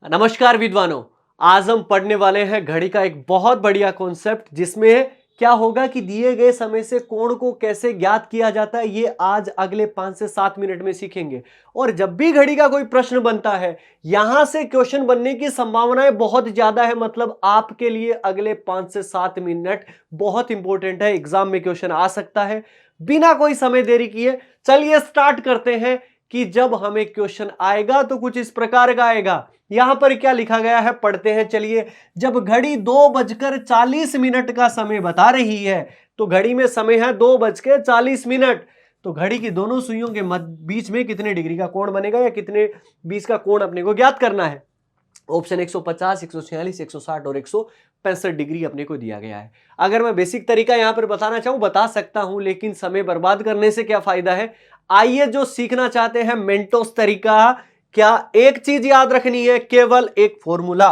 नमस्कार विद्वानों। आज हम पढ़ने वाले हैं घड़ी का एक बहुत बढ़िया कॉन्सेप्ट, जिसमें क्या होगा कि दिए गए समय से कोण को कैसे ज्ञात किया जाता है, ये आज अगले 5 से 7 मिनट में सीखेंगे। और जब भी घड़ी का कोई प्रश्न बनता है, यहां से क्वेश्चन बनने की संभावनाएं बहुत ज्यादा है। मतलब आपके लिए अगले 5 से 7 मिनट बहुत इंपॉर्टेंट है, एग्जाम में क्वेश्चन आ सकता है। बिना कोई समय देरी किए चलिए स्टार्ट करते हैं कि जब हमें क्वेश्चन आएगा तो कुछ इस प्रकार का आएगा। यहां पर क्या लिखा गया है पढ़ते हैं चलिए। जब घड़ी 2:40 का समय बता रही है, तो घड़ी में समय है 2:40। तो घड़ी की दोनों सुइयों के बीच में कितने डिग्री का कोण बनेगा, या कितने 20 का कोण अपने को ज्ञात करना है। ऑप्शन 150, 146, 160 और 165 डिग्री अपने को दिया गया है। अगर मैं बेसिक तरीका यहां पर बताना चाहूं बता सकता हूं, लेकिन समय बर्बाद करने से क्या फायदा है। आइए जो सीखना चाहते हैं मेंटोस तरीका, क्या एक चीज याद रखनी है, केवल एक फॉर्मूला।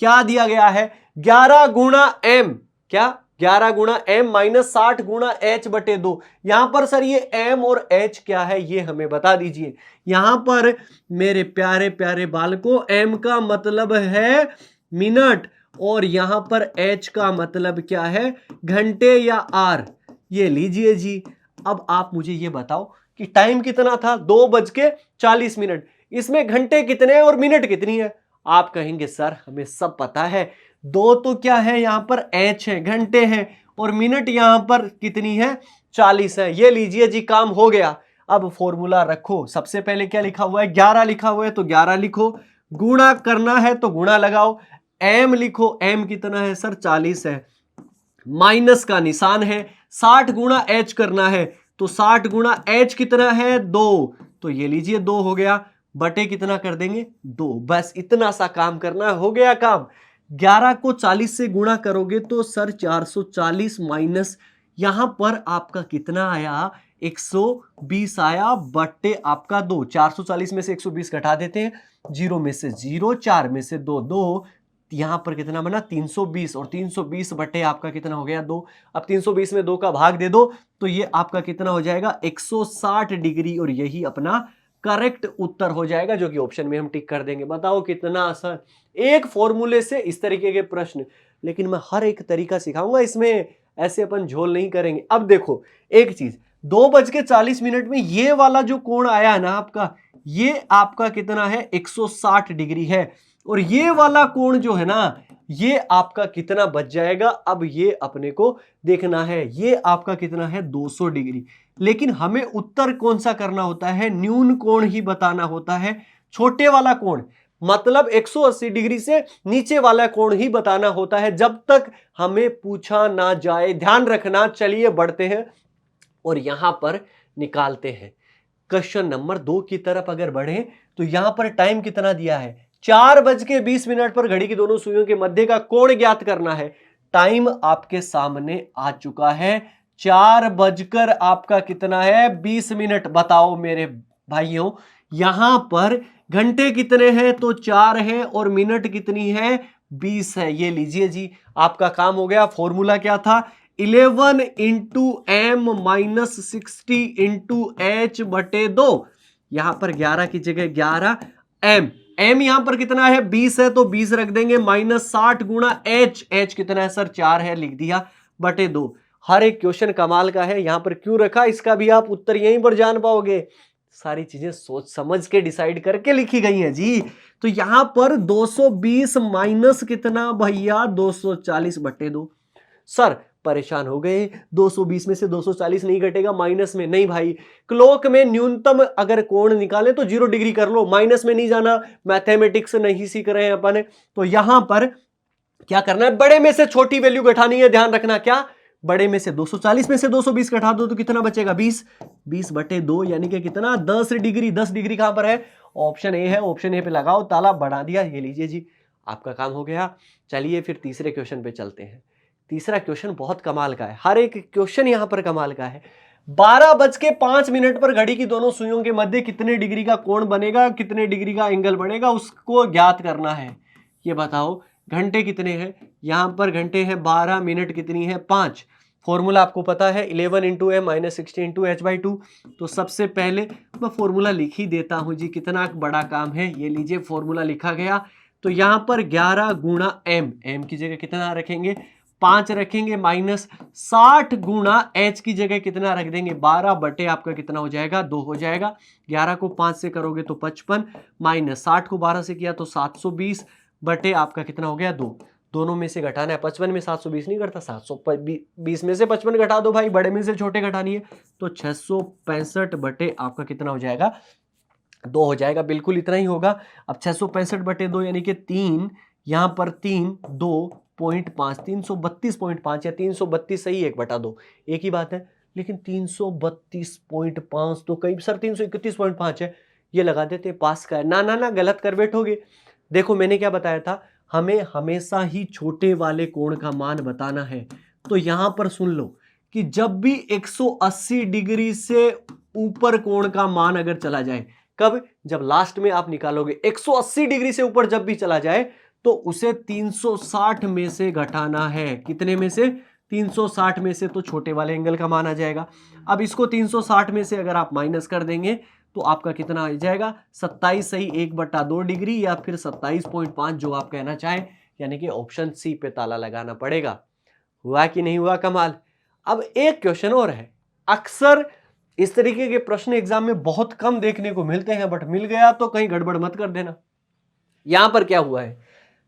क्या दिया गया है, 11 गुणा एम, क्या 11 गुणा एम माइनस 60 गुणा एच बटे 2। यहां पर सर ये एम और एच क्या है ये हमें बता दीजिए। यहां पर मेरे प्यारे प्यारे बालकों, एम का मतलब है मिनट और यहां पर एच का मतलब क्या है, घंटे या आर। ये लीजिए जी। अब आप मुझे ये बताओ कि टाइम कितना था, 2:40। इसमें घंटे कितने हैं और मिनट कितनी है। आप कहेंगे सर हमें सब पता है, दो तो क्या है यहां पर एच है, घंटे हैं, और मिनट यहां पर कितनी है, 40 है। ये लीजिए जी, काम हो गया। अब फॉर्मूला रखो। सबसे पहले क्या लिखा हुआ है, 11 लिखा हुआ है तो 11 लिखो, गुणा करना है तो गुणा लगाओ, एम लिखो, एम कितना है सर 40 है, माइनस का निशान है, 60 गुणा एच करना है तो 60 गुणा एच कितना है 2, तो ये लीजिए 2 हो गया, बटे कितना कर देंगे 2। बस इतना सा काम करना है, हो गया काम। 11 को 40 से गुणा करोगे तो सर 440 माइनस यहां पर आपका कितना आया, 120 आया, बटे आपका 2। 440 में से 120 घटा देते हैं, 0 में से 0, 4 में से 2, 2, यहां पर कितना बना 320, और 320 बटे आपका कितना हो गया 2। अब 320 में 2 का भाग दे दो तो ये आपका कितना हो जाएगा 160 डिग्री, और यही अपना करेक्ट उत्तर हो जाएगा, जो कि ऑप्शन में हम टिक कर देंगे। बताओ कितना आसान, एक फॉर्मूले से इस तरीके के प्रश्न। लेकिन मैं हर एक तरीका सिखाऊंगा, इसमें ऐसे अपन झोल नहीं करेंगे। अब देखो एक चीज, 2:40 में ये वाला जो कोण आया ना आपका, ये आपका कितना है 160 डिग्री है, और ये वाला कोण जो है ना, ये आपका कितना बच जाएगा। अब ये अपने को देखना है, ये आपका कितना है 200 डिग्री। लेकिन हमें उत्तर कौन सा करना होता है, न्यून कोण ही बताना होता है, छोटे वाला कोण, मतलब 180 डिग्री से नीचे वाला कोण ही बताना होता है, जब तक हमें पूछा ना जाए। ध्यान रखना। चलिए बढ़ते हैं और यहां पर निकालते हैं। क्वेश्चन नंबर 2 की तरफ अगर बढ़े तो यहां पर टाइम कितना दिया है, 4:20 पर घड़ी की दोनों सुइयों के मध्य का कोण ज्ञात करना है। टाइम आपके सामने आ चुका है, 4 आपका कितना है 20। बताओ मेरे भाइयों, यहां पर घंटे कितने हैं, तो 4 हैं, और मिनट कितनी है 20 है। ये लीजिए जी, आपका काम हो गया। फॉर्मूला क्या था, 11 into M minus 60 into H बटे 2। यहां पर 11 की जगह 11 एम, एम यहां पर कितना है 20 है तो 20 रख देंगे, माइनस 60 गुणा एच, एच कितना है सर 4 है, लिख दिया, बटे 2। हर एक क्वेश्चन कमाल का है, यहां पर क्यों रखा इसका भी आप उत्तर यहीं पर जान पाओगे। सारी चीजें सोच समझ के डिसाइड करके लिखी गई हैं जी। तो यहां पर 220 माइनस कितना भैया 240 बटे 2। सर परेशान हो गए, 220 में से 240 नहीं घटेगा माइनस में, नहीं भाई, क्लॉक में न्यूनतम अगर कोण निकाले तो 0 डिग्री कर लो, माइनस में नहीं जाना। मैथमेटिक्स नहीं सीख रहे हैं अपन, तो यहां पर क्या करना है, बड़े में से छोटी वैल्यू घटानी है। ध्यान रखना, क्या, बड़े में से 240 में से 220 घटा दो तो कितना बचेगा 20, 20 बटे 2 यानी कि कितना 10 डिग्री। 10 डिग्री कहां पर है, ऑप्शन ए है, ऑप्शन ए पे लगाओ ताला, बढ़ा दिया। ये लीजिए जी, आपका काम हो गया। चलिए फिर तीसरे क्वेश्चन पे चलते हैं। तीसरा क्वेश्चन बहुत कमाल का है, हर एक क्वेश्चन यहां पर कमाल का है। 12:05 पर घड़ी की दोनों सुइयों के मध्य कितने डिग्री का कोण बनेगा, कितने डिग्री का एंगल बनेगा, उसको ज्ञात करना है। ये बताओ घंटे कितने हैं, यहां पर घंटे हैं 12, मिनट कितनी है 5। फॉर्मूला आपको पता है 11 into M minus 60 into H by 2। तो सबसे पहले मैं फॉर्मूला लिख ही देता हूं जी, कितना बड़ा काम है। ये लीजिए फॉर्मूला लिखा गया, तो यहां पर 11 गुणा एम, एम की जगह कितना रखेंगे 5 रखेंगे, माइनस 60 गुणा एच की जगह कितना रख देंगे 12 बटे आपका कितना हो जाएगा 2 हो जाएगा। 11 को 5 से करोगे तो 55, माइनस 60 को 12 से किया तो 720 बटे आपका कितना हो गया 2। दोनों में से घटाना है, 55 में 720 नहीं करता, 720 में से 55 घटा दो भाई, बड़े में से छोटे घटानी है, तो 665 बटे आपका कितना हो जाएगा 2 हो जाएगा, बिल्कुल इतना ही होगा। अब 665 बटे 2 यानी कि 3, यहां पर 3 2.5 332.5 या 332 सही 1/2 एक ही बात है, लेकिन 332.5 तो कई सर 331.5 है, ये लगा देते पास का है। ना ना ना, गलत कर बैठोगे। देखो मैंने क्या बताया था, हमें हमेशा ही छोटे वाले कोण का मान बताना है। तो यहां पर सुन लो कि जब भी 180 डिग्री से ऊपर कोण का मान अगर चला जाए, कब, जब लास्ट में आप निकालोगे 180 डिग्री से ऊपर जब भी चला जाए तो उसे 360 में से घटाना है। कितने में से 360 में से, तो छोटे वाले एंगल का मान आ जाएगा। अब इसको 360 में से अगर आप माइनस कर देंगे तो आपका कितना आ जाएगा 27 सही 1/2 डिग्री, या फिर 27.5 जो आप कहना चाहें, यानी कि ऑप्शन सी पे ताला लगाना पड़ेगा। हुआ कि नहीं हुआ कमाल। अब एक क्वेश्चन और है, अक्सर इस तरीके के प्रश्न एग्जाम में बहुत कम देखने को मिलते हैं, बट मिल गया तो कहीं गड़बड़ मत कर देना। यहां पर क्या हुआ है,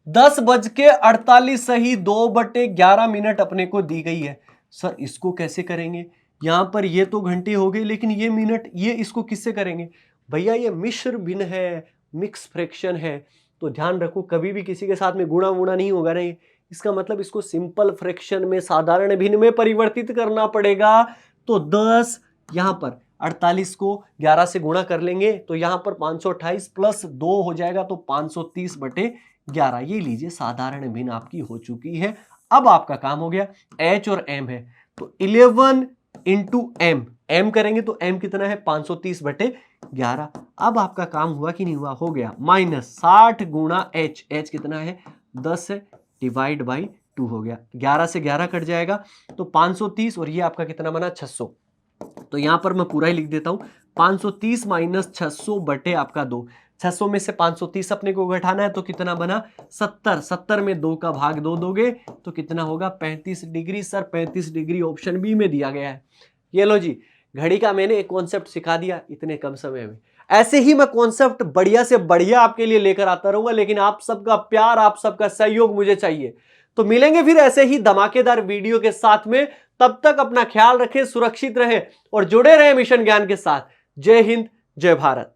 10:48 सही 2/11 अपने को दी गई है। सर इसको कैसे करेंगे, यहां पर ये तो घंटे हो गई, लेकिन ये मिनट, ये इसको किससे करेंगे भैया, ये मिश्र भिन्न है, मिक्स फ्रैक्शन है, तो ध्यान रखो कभी भी किसी के साथ में गुणा वुणा नहीं होगा नहीं, इसका मतलब इसको सिंपल फ्रैक्शन में, साधारण भिन्न में परिवर्तित करना पड़ेगा। तो 10, यहां पर 48 को 11 से गुणा कर लेंगे तो यहां पर 528 प्लस 2 हो जाएगा, तो 530/11, ये लीजिए साधारण भिन्न आपकी हो चुकी है। अब आपका काम हो गया, एच और एम है तो 11 इंटू एम करेंगे तो एम कितना है 530/11। अब आपका काम हुआ कि नहीं हुआ, हो गया, माइनस 60 गुणा एच, एच कितना है 10 है, डिवाइड बाई 2 हो गया, 11 से 11 कट जाएगा तो 530, और ये आपका कितना बना 600। तो यहां पर मैं पूरा ही लिख देता हूं, 530 माइनस 600 बटे आपका 2, 600 में से 530 अपने को घटाना है तो कितना बना 70, 70 में 2 का भाग 2 दोगे तो कितना होगा 35 degree. Sir 35 degree option B में दिया गया है। ये लो जी, घड़ी का मैंने एक कॉन्सेप्ट सिखा दिया इतने कम समय में। ऐसे ही मैं कॉन्सेप्ट बढ़िया से बढ़िया आपके लिए लेकर आता रहूंगा, लेकिन आप सबका प्यार, आप सबका सहयोग मुझे चाहिए। तो मिलेंगे फिर ऐसे ही धमाकेदार वीडियो के साथ में, तब तक अपना ख्याल रखें, सुरक्षित रहें और जुड़े रहें मिशन ज्ञान के साथ। जय हिंद, जय भारत।